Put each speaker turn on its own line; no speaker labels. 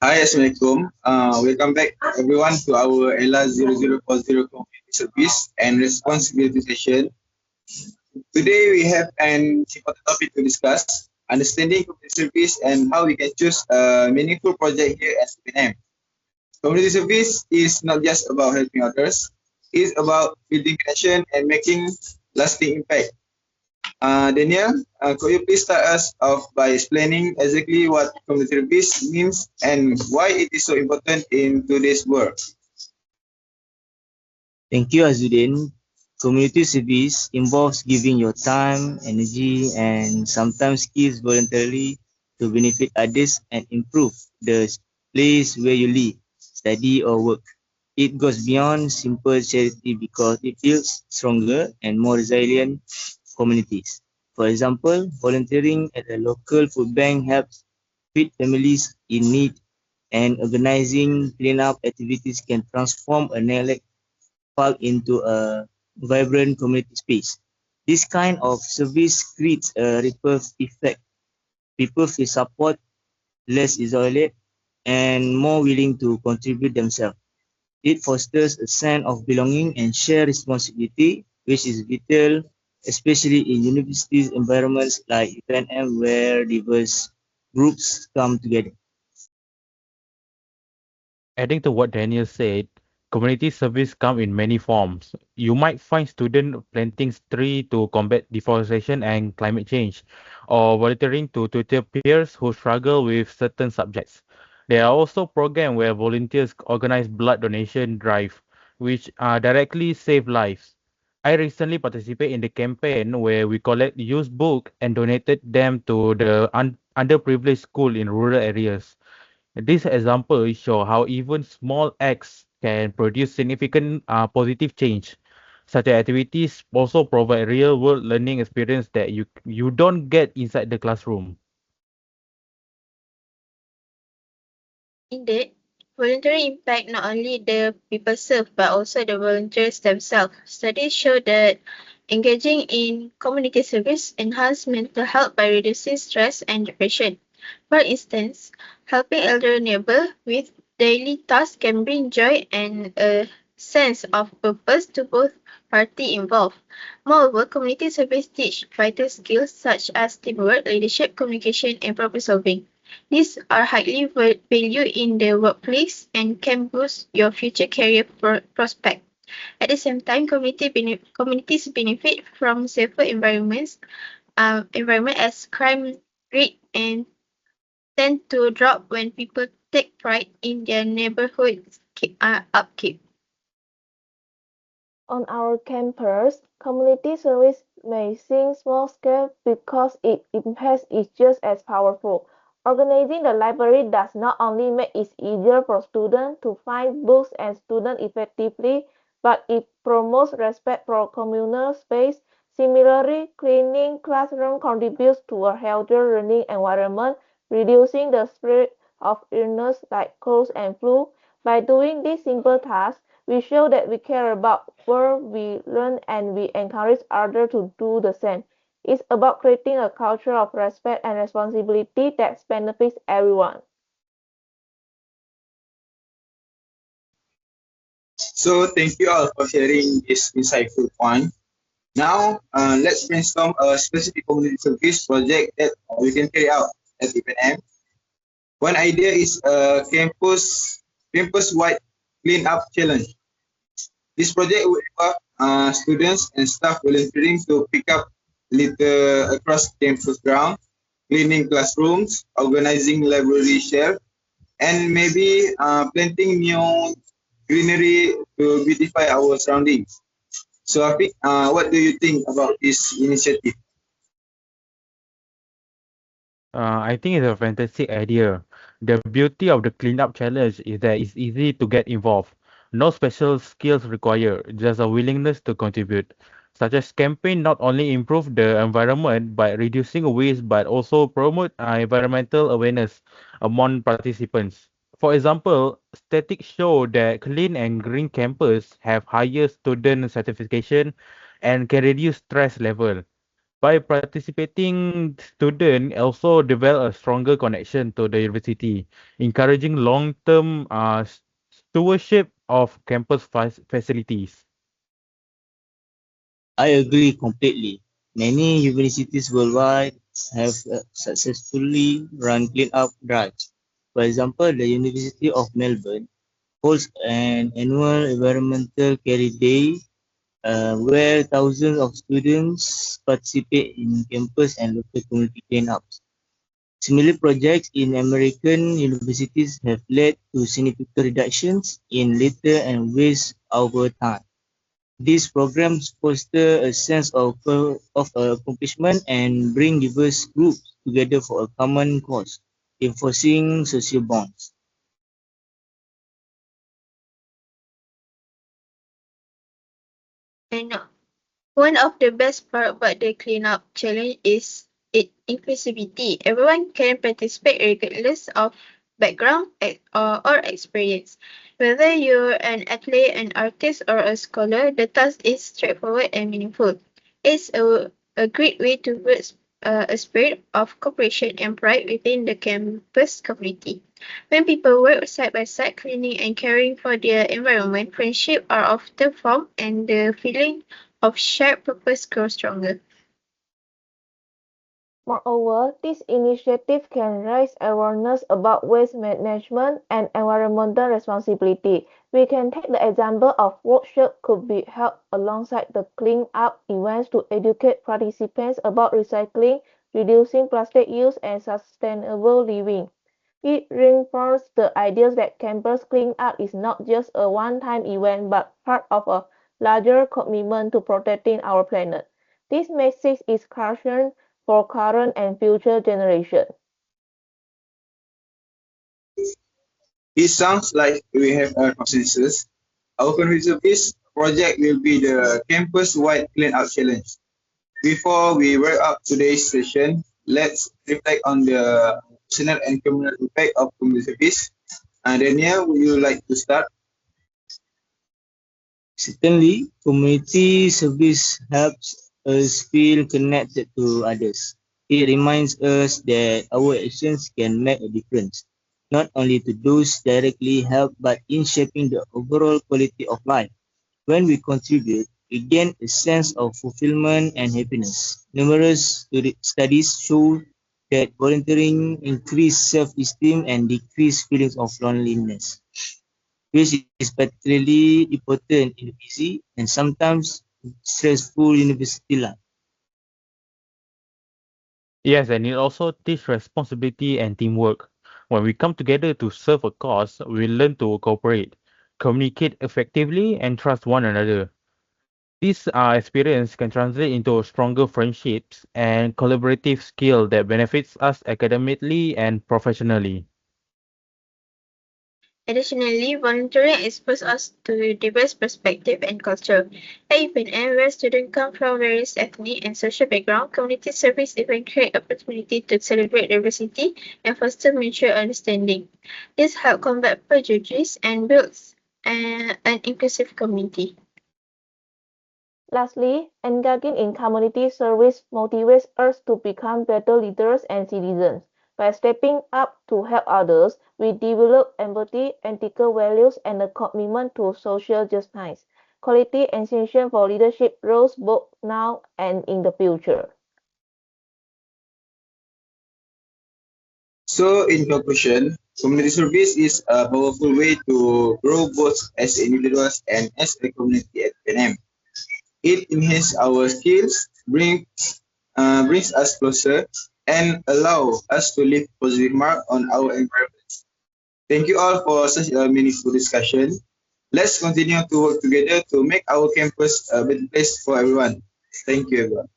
Hi, Assalamualaikum. Welcome back everyone to our ELA 0040 Community Service and Responsibility session. Today we have an important topic to discuss, understanding community service and how we can choose a meaningful project here at CPNM. Community service is not just about helping others, it's about building connection and making lasting impact. Daniel, could you please start us off by explaining exactly what community service means and why it is so important in today's world?
Thank you, Azudin. Community service involves giving your time, energy, and sometimes skills voluntarily to benefit others and improve the place where you live, study, or work. It goes beyond simple charity because it builds stronger and more resilient communities. For example, volunteering at a local food bank helps feed families in need, and organizing cleanup activities can transform a neglect park into a vibrant community space. This kind of service creates a ripple effect. People feel support, less isolated, and more willing to contribute themselves. It fosters a sense of belonging and shared responsibility, which is vital, especially in universities environments like UNM where diverse groups come together.
Adding to what Daniel said, community service come in many forms. You might find students planting trees to combat deforestation and climate change, or volunteering to tutor peers who struggle with certain subjects. There are also programs where volunteers organize blood donation drive, which directly save lives. I recently participated in the campaign where we collect used books and donated them to the underprivileged school in rural areas. These examples show how even small acts can produce significant positive change. Such activities also provide real-world learning experience that you don't get inside the classroom.
Indeed, voluntary impact not only the people served but also the volunteers themselves. Studies show that engaging in community service enhances mental health by reducing stress and depression. For instance, helping elder neighbor with daily tasks can bring joy and a sense of purpose to both parties involved. Moreover, community service teach vital skills such as teamwork, leadership, communication, and problem solving. These are highly valued in the workplace and can boost your future career prospect. At the same time, communities benefit from safer environment as crime rate and tend to drop when people take pride in their neighborhood upkeep.
On our campus, community service may seem small scale because its impact is just as powerful. Organizing the library does not only make it easier for students to find books and students effectively, but it promotes respect for communal space. Similarly, cleaning classroom contributes to a healthier learning environment, reducing the spread of illness like colds and flu. By doing these simple tasks, we show that we care about where we learn and we encourage others to do the same. It's about creating a culture of respect and responsibility that benefits everyone.
So thank you all for sharing this insightful point. Now, let's brainstorm a specific community service project that we can carry out at UPNM. One idea is a campus-wide clean-up challenge. This project will involve students and staff volunteering to pick up litter across campus ground, cleaning classrooms, organizing library shelf, and maybe planting new greenery to beautify our surroundings. So, Afiq, what do you think about this initiative?
I think it's a fantastic idea. The beauty of the cleanup challenge is that it's easy to get involved. No special skills required, just a willingness to contribute. Such as campaign not only improve the environment by reducing waste but also promote environmental awareness among participants. For example, statistics show that clean and green campus have higher student certification and can reduce stress level. By participating, students also develop a stronger connection to the university, encouraging long-term stewardship of campus facilities.
I agree completely. Many universities worldwide have successfully run clean-up drives. For example, the University of Melbourne holds an annual environmental care day where thousands of students participate in campus and local community cleanups. Similar projects in American universities have led to significant reductions in litter and waste over time. These programs foster a sense of accomplishment and bring diverse groups together for a common cause, enforcing social bonds.
And one of the best part about the cleanup challenge is its inclusivity. Everyone can participate regardless of background or experience. Whether you're an athlete, an artist, or a scholar, the task is straightforward and meaningful. It's a great way to build a spirit of cooperation and pride within the campus community. When people work side by side, cleaning and caring for their environment, friendships are often formed and the feeling of shared purpose grow stronger.
Moreover, this initiative can raise awareness about waste management and environmental responsibility. We can take the example of workshops could be held alongside the clean-up events to educate participants about recycling, reducing plastic use, and sustainable living. It reinforces the ideas that campus clean-up is not just a one-time event but part of a larger commitment to protecting our planet. This message is crucial for current and future generations.
It sounds like we have a consensus. Our consensus project will be the campus-wide clean-up challenge. Before we wrap up today's session, let's reflect on the personal and communal impact of community service. Daniel, would you like to start?
Certainly, community service helps us feel connected to others. It reminds us that our actions can make a difference, not only to those directly helped, but in shaping the overall quality of life. When we contribute, we gain a sense of fulfillment and happiness. Numerous studies show that volunteering increases self-esteem and decreases feelings of loneliness, which is particularly important in busy and sometimes stressful university life.
Yes, and it also teaches responsibility and teamwork. When we come together to serve a cause, we learn to cooperate, communicate effectively, and trust one another. This experience can translate into stronger friendships and collaborative skill that benefits us academically and professionally.
Additionally, volunteering exposes us to diverse perspectives and culture. At UPNM, where students come from various ethnic and social backgrounds, community service even create opportunity to celebrate diversity and foster mutual understanding. This helps combat prejudice and builds an inclusive community.
Lastly, engaging in community service motivates us to become better leaders and citizens. By stepping up to help others, we develop empathy, ethical values, and a commitment to social justice. Quality essential for leadership roles both now and in the future.
So, in conclusion, community service is a powerful way to grow both as individuals and as a community at PNM. It enhances our skills, brings us closer, and allow us to leave positive mark on our environment. Thank you all for such a meaningful discussion. Let's continue to work together to make our campus a better place for everyone. Thank you, everyone.